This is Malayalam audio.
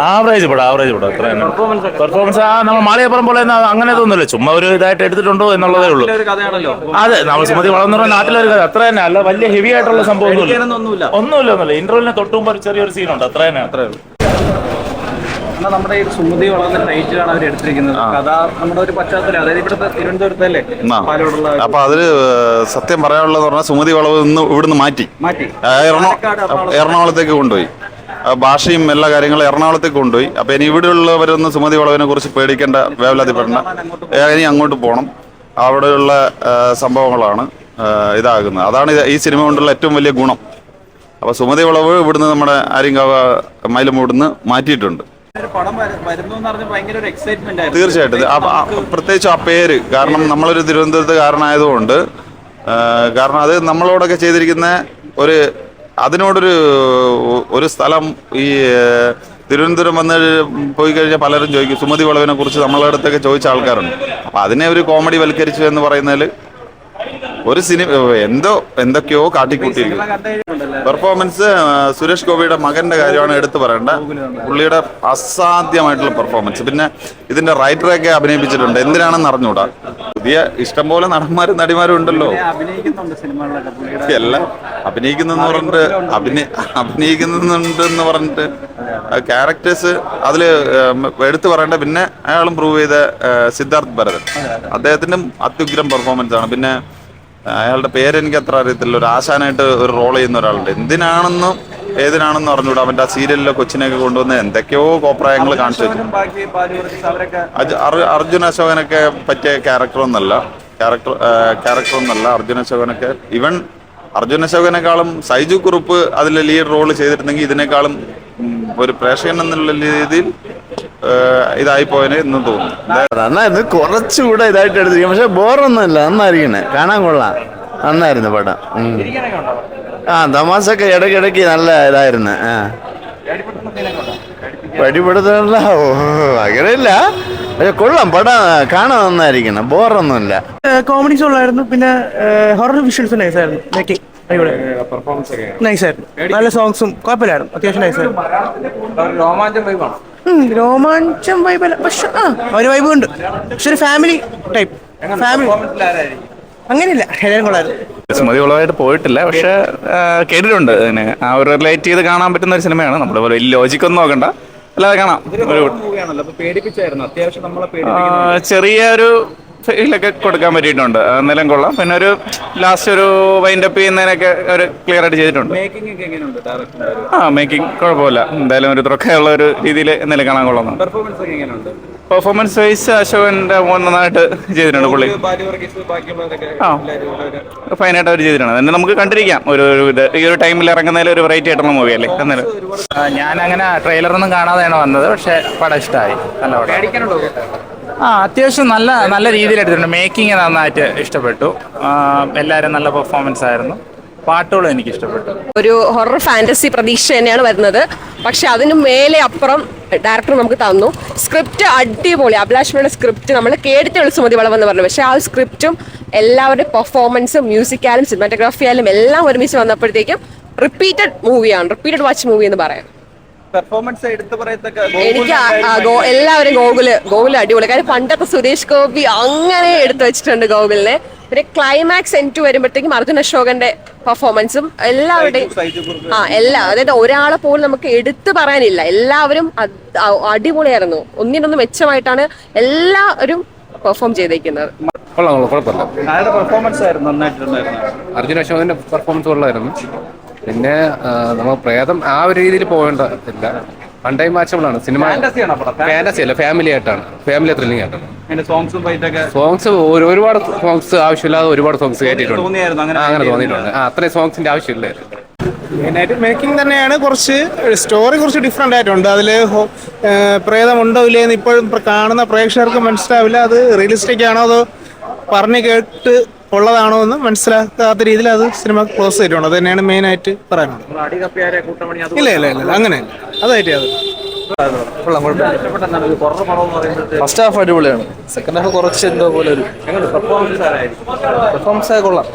ആവറേജ് പടം അത്ര തന്നെ. പെർഫോമൻസ് നമ്മൾ മാളികപ്പുറം പോലെ അങ്ങനെ തോന്നുന്നില്ല, ചുമ്മാ ഒരു ഇതായിട്ട് എടുത്തിട്ടുണ്ടോ എന്നുള്ളതേ ഉള്ളൂ. അതെ, നമ്മൾ സുമതി വളർന്നു നാട്ടിലൊരു കഥ അത്ര തന്നെ, അല്ല വലിയ ഹെവി ആയിട്ടുള്ള സംഭവം ഒന്നുമില്ല. ഇന്റർവെല്ലിന് തൊട്ടുമുമ്പ് ചെറിയൊരു സീനുണ്ട്, അത്ര തന്നെ. നമ്മുടെ ഈ സുമതി വളർന്ന ടൈറ്റിലാണ് അവർ എടുത്തിരിക്കുന്നത്. കഥ നമ്മുടെ ഒരു പശ്ചാത്തലം, അതായത് ഇവിടുത്തെ തിരുവനന്തപുരത്തല്ലേ പാലോടുള്ള. അപ്പൊ അതില് സത്യം പറയാനുള്ളത് പറഞ്ഞാൽ സുമതി വളവ് ഇവിടുന്ന് മാറ്റി എറണാകുളത്തേക്ക് കൊണ്ടുപോയി. ഭാഷയും എല്ലാ കാര്യങ്ങളും എറണാകുളത്തേക്ക് കൊണ്ടുപോയി. അപ്പൊ ഇനി ഇവിടെയുള്ളവരൊന്നും സുമതി വളവിനെ കുറിച്ച് പേടിക്കേണ്ട, വേവലാതിപ്പെടേണ്ട. ഇനി അങ്ങോട്ട് പോകണം. അവിടെയുള്ള സംഭവങ്ങളാണ് ഇതാകുന്നത്. അതാണ് ഈ സിനിമ കൊണ്ടുള്ള ഏറ്റവും വലിയ ഗുണം. അപ്പൊ സുമതി വളവ് ഇവിടുന്ന് നമ്മുടെ ആര്യങ്കാവ് മൈലമൂടുന്ന് മാറ്റിയിട്ടുണ്ട്. തീർച്ചയായിട്ടും, പ്രത്യേകിച്ച് ആ പേര്, കാരണം നമ്മളൊരു തിരുവനന്തപുരത്തുകാരനായതുകൊണ്ട്, കാരണം അത് നമ്മളോടൊക്കെ ചെയ്തിരിക്കുന്ന അതിനോടൊരു സ്ഥലം. ഈ തിരുവനന്തപുരം വന്ന് പോയി കഴിഞ്ഞാൽ പലരും ചോദിക്കും സുമതി വളവിനെ കുറിച്ച്, നമ്മളെ അടുത്തൊക്കെ ചോദിച്ച ആൾക്കാരുണ്ട്. അപ്പൊ അതിനെ ഒരു കോമഡി വൽക്കരിച്ചു എന്ന് പറയുന്നതിൽ ഒരു സിനിമ എന്തൊക്കെയോ കാട്ടിക്കൂട്ടിയിരിക്കും. പെർഫോമൻസ് സുരേഷ് ഗോപിയുടെ മകന്റെ കാര്യമാണ് എടുത്തു പറയേണ്ടത്. പുള്ളിയുടെ അസാധ്യമായിട്ടുള്ള പെർഫോമൻസ്. പിന്നെ ഇതിന്റെ റൈറ്ററൊക്കെ അഭിനയിപ്പിച്ചിട്ടുണ്ട്, എന്തിനാണെന്ന് അറിഞ്ഞൂടാ. പുതിയ ഇഷ്ടംപോലെ നടന്മാരും നടിമാരും ഉണ്ടല്ലോ. എല്ലാം അഭിനയിക്കുന്നുണ്ടെന്ന് പറഞ്ഞിട്ട് ക്യാരക്ടേഴ്സ് അതില് എടുത്തു പറയേണ്ട. പിന്നെ അയാളും പ്രൂവ് ചെയ്ത സിദ്ധാർത്ഥ് ഭരതൻ, അദ്ദേഹത്തിന്റെ അത്യുഗ്രം പെർഫോമൻസ് ആണ്. പിന്നെ അയാളുടെ പേരെനിക്ക് അത്ര അറിയത്തില്ല, ഒരു ആശാനായിട്ട് ഒരു റോൾ ചെയ്യുന്ന ഒരാളുണ്ട്. ഏതിനാണെന്ന് അറിഞ്ഞൂടാ. അവന്റെ ആ സീരിയലിലെ കൊച്ചിനെയൊക്കെ കൊണ്ടുവന്ന് എന്തൊക്കെയോ കോപ്രായങ്ങൾ കാണിച്ചു വെച്ചു. അർജുൻ അശോകനൊക്കെ പറ്റിയ ക്യാരക്ടറൊന്നല്ല അർജുൻ അശോകനൊക്കെ. ഈവൻ അർജുൻ അശോകനേക്കാളും സൈജു കുറുപ്പ് അതിൽ ലീഡ് റോൾ ചെയ്തിരുന്നെങ്കിൽ ഇതിനേക്കാളും ഒരു പ്രേക്ഷകൻ എന്നുള്ള രീതിയിൽ ഇതായി പോയതിന് എന്ന് തോന്നുന്നു. നന്നായിരുന്നു, കുറച്ചുകൂടെ ഇതായിട്ട് എടുത്തിരിക്കും. പക്ഷെ ബോറൊന്നുമില്ല, നന്നായിരിക്കണേ, കാണാൻ കൊള്ളാം. നന്നായിരുന്നു പടം. തമാശൊക്കെ ഇടയ്ക്കിടയ്ക്ക് നല്ല ഇതായിരുന്നു. പടിപ്പെടുത്തല്ല, അങ്ങനെയില്ല, പക്ഷെ കൊള്ളാം പടം, കാണാൻ നന്നായിരിക്കണം, ബോറൊന്നുമില്ല. കോമഡീസ് ഉള്ളായിരുന്നു. പിന്നെ ഹൊറർ വിഷ്വൽസ് നൈസായിരുന്നു. മേക്കിംഗ് നൈസായിരുന്നു. നല്ല സോങ്സും കുഴപ്പമില്ലായിരുന്നു, അത്യാവശ്യം നൈസായിരുന്നു. രോമാഞ്ചം വൈബല്ല, പക്ഷെ ഒരു വൈബ് ഉണ്ട്. പക്ഷെ ഒരു ഫാമിലി ടൈപ്പ് അങ്ങനെയില്ല, എല്ലാവരും കൊള്ളായിരുന്നു. സുമതി വളവായിട്ട് പോയിട്ടില്ല, പക്ഷെ കേട്ടിട്ടുണ്ട്. അതിന് ആ ഒരു റിലേറ്റ് ചെയ്ത് കാണാൻ പറ്റുന്ന ഒരു സിനിമയാണ്. നമ്മൾ വലിയ ലോജിക്കൊന്നും നോക്കണ്ട, അല്ലാതെ കാണാം. ചെറിയൊരു ഫീലൊക്കെ കൊടുക്കാൻ പറ്റിയിട്ടുണ്ട്, എന്നാലും കൊള്ളാം. പിന്നെ ഒരു ലാസ്റ്റ് ഒരു വൈൻഡ് അപ്പ് ചെയ്യുന്നതിനൊക്കെ ഒരു ക്ലിയർ ആയിട്ട് ചെയ്തിട്ടുണ്ട്. മേക്കിംഗ് കുഴപ്പമില്ല, എന്തായാലും ഒരു തുറക്കാനുള്ള ഒരു രീതിയിൽ എന്നാലും കാണാൻ കൊള്ളാം. പെർഫോമൻസ് വൈസ് അശോകന്റെ നന്നായിട്ട് ചെയ്തിട്ടുണ്ട് പുള്ളി. ഫൈനായിട്ട് അവർ ചെയ്തിട്ടുണ്ട്. തന്നെ നമുക്ക് കണ്ടിരിക്കാം. ഈ ഒരു ടൈമിൽ ഇറങ്ങുന്നതിൽ ഒരു വെറൈറ്റി ആയിട്ടുള്ള മൂവി അല്ലേ. എന്നാലും ഞാൻ അങ്ങനെ ട്രെയിലറൊന്നും കാണാതെയാണ് വന്നത്, പക്ഷെ പടം ഇഷ്ടമായി. നല്ല പടം. അത്യാവശ്യം നല്ല രീതിയിൽ എടുത്തിട്ടുണ്ട്. മേക്കിംഗ് നന്നായിട്ട് ഇഷ്ടപ്പെട്ടു. എല്ലാവരും നല്ല പെർഫോമൻസ് ആയിരുന്നു. പാട്ടുകളും എനിക്ക് ഇഷ്ടപ്പെട്ടു. ഒരു ഹൊറർ ഫാന്റസി പ്രതീക്ഷ തന്നെയാണ് വരുന്നത്, പക്ഷെ അതിന് മേലെ അപ്പുറം ഡയറക്ടർ നമുക്ക് തന്നു. സ്ക്രിപ്റ്റ് അടിപൊളി. അഭിലാഷ്മയുടെ സ്ക്രിപ്റ്റ് നമ്മൾ കേട്ടിട്ടുള്ള സുമതി വളവെന്ന് പറഞ്ഞു, പക്ഷെ ആ സ്ക്രിപ്റ്റും എല്ലാവരുടെയും പെർഫോമൻസും മ്യൂസിക്കാലും സിനിമാറ്റോഗ്രാഫിയാലും എല്ലാം ഒരുമിച്ച് വന്നപ്പോഴത്തേക്കും റിപ്പീറ്റഡ് വാച്ച് മൂവി എന്ന് പറയാം. എനിക്ക് എല്ലാവരും ഗോകുല് അടിപൊളി. കാര്യം പണ്ടത്തെ സുരേഷ് ഗോപി അങ്ങനെ എടുത്തു വെച്ചിട്ടുണ്ട് ഗോകുലിനെ. പിന്നെ ക്ലൈമാക്സ് എൻഡ് വരുമ്പോഴത്തേക്കും അർജുൻ അശോകന്റെ പെർഫോമൻസും എല്ലാവരുടെയും അതായത് ഒരാളെ പോലും നമുക്ക് എടുത്തു പറയാനില്ല. എല്ലാവരും അടിപൊളിയായിരുന്നു. ഒന്നിനൊന്നും മെച്ചമായിട്ടാണ് എല്ലാവരും പെർഫോം ചെയ്തേക്കുന്നത്. അർജുൻ അശോകന്റെ പെർഫോമൻസ് കൊള്ളായിരുന്നു. പിന്നെ നമ്മൾ പ്രേതം ആ ഒരു രീതിയിൽ പോകേണ്ടതില്ല. വൺ ടൈം വാച്ചബിളാണ് സിനിമ. ഫാന്റസി അല്ല, ഫാമിലി ആയിട്ടാണ്, ഫാമിലി ത്രില്ലിംഗ് ആയിട്ടാണ്. സോങ്സ് ഒരുപാട് സോങ്സ് ആവശ്യമില്ലാതെ ഒരുപാട് സോങ്സ് കേട്ടിട്ടുണ്ട്. അങ്ങനെ തോന്നിയിട്ടുണ്ട്. അത്രയും സോങ്സിന്റെ ആവശ്യമില്ലായിരുന്നു. മെയിനായിട്ട് മേക്കിംഗ് തന്നെയാണ്. സ്റ്റോറി കുറച്ച് ഡിഫറെൻ്റ് ആയിട്ടുണ്ട്. അതിൽ പ്രേതമുണ്ടോ ഇല്ലയെന്ന് ഇപ്പോഴും കാണുന്ന പ്രേക്ഷകർക്ക് മനസ്സിലാവില്ല. അത് റിയലിസ്റ്റിക് ആണോ അതോ പറഞ്ഞു കേട്ട് ഉള്ളതാണോ എന്ന് മനസ്സിലാക്കാത്ത രീതിയിൽ അത് സിനിമ ക്ലോസ് ചെയ്തിട്ടുണ്ട്. അത് തന്നെയാണ് മെയിനായിട്ട് പറയാനുള്ളത്. ഇല്ല അങ്ങനെ അതായിട്ട് ഫസ്റ്റ് ഹാഫ് അടിപൊളിയാണ്, സെക്കൻഡ് ഹാഫ് കുറച്ച് എന്തോ പോലെ ഒരു പെർഫോമൻസ് കൊള്ളാം.